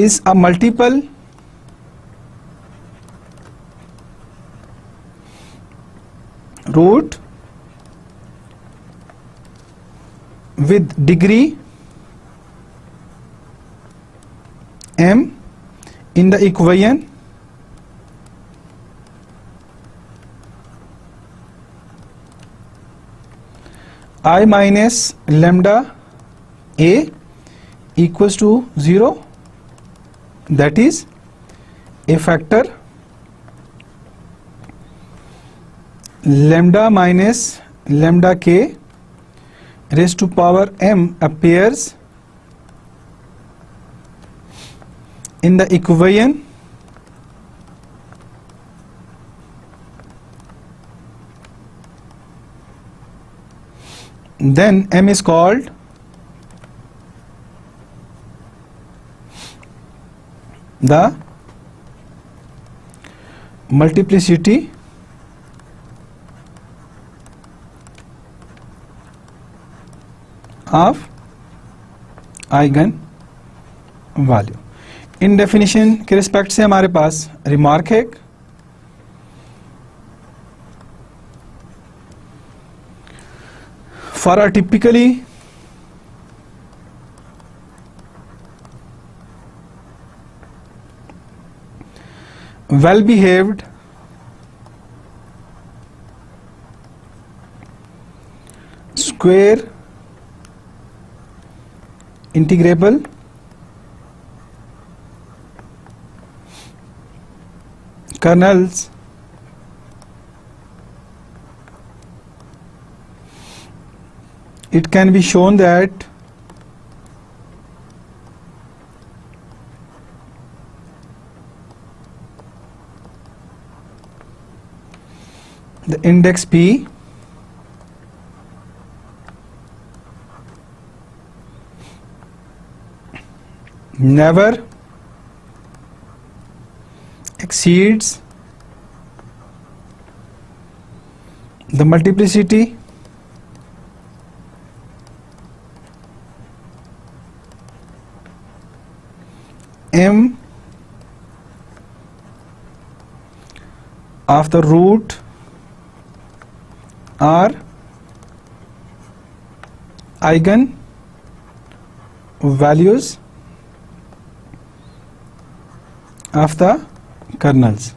is a multiple root with degree m in the equation I minus lambda a equals to 0, that is a factor lambda minus lambda k raised to power m appears in the equation then m is called the multiplicity of eigen value. In definition के respect से हमारे पास remark है. For a typically well behaved square integrable kernels it can be shown that the index p never exceeds the multiplicity m of the root or eigen values of the kernels,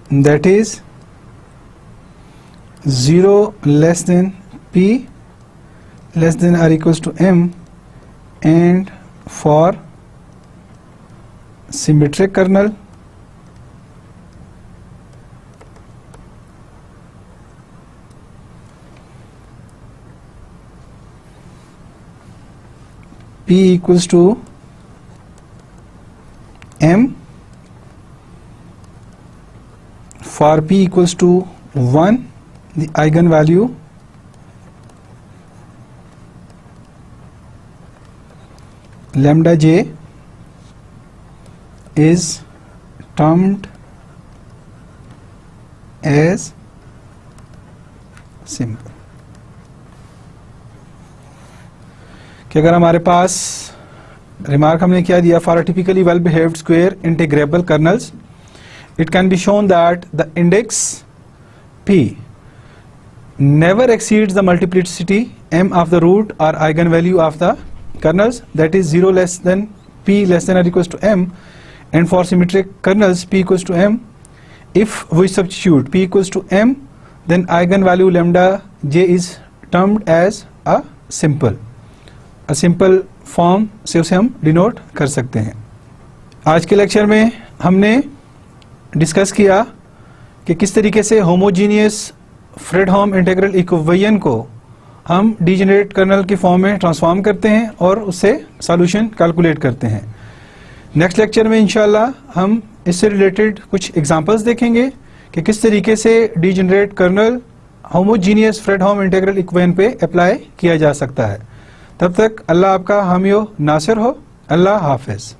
that is 0 less than p less than or equals to m, and for symmetric kernel p equals to m, for p equals to 1 the eigenvalue lambda j is termed as simple. कि अगर हमारे पास remark हमने क्या दिया, for a typically well behaved square integrable colonel's it can be shown that the index p never exceeds the multiplicity m of the root or eigenvalue of the kernels, that is 0 less than p less than or equals to m, and for symmetric kernels p equals to m. If we substitute p equals to m, then eigenvalue lambda j is termed as a simple form से उसे हम denote कर सकते हैं. आज के lecture में हमने डिस्कस किया कि किस तरीके से होमोजीनियस फ्रेडहोम इंटीग्रल इक्वेशन को हम डीजेनरेट कर्नल की फॉर्म में ट्रांसफॉर्म करते हैं और उससे सॉल्यूशन कैलकुलेट करते हैं. नेक्स्ट लेक्चर में इंशाल्लाह हम इससे रिलेटेड कुछ एग्जांपल्स देखेंगे कि किस तरीके से degenerate kernel homogeneous Fredholm integral equation पे अप्लाई किया जा सकता है. तब तक अल्लाह आपका हामी हो, नासिर हो. अल्लाह हाफिज.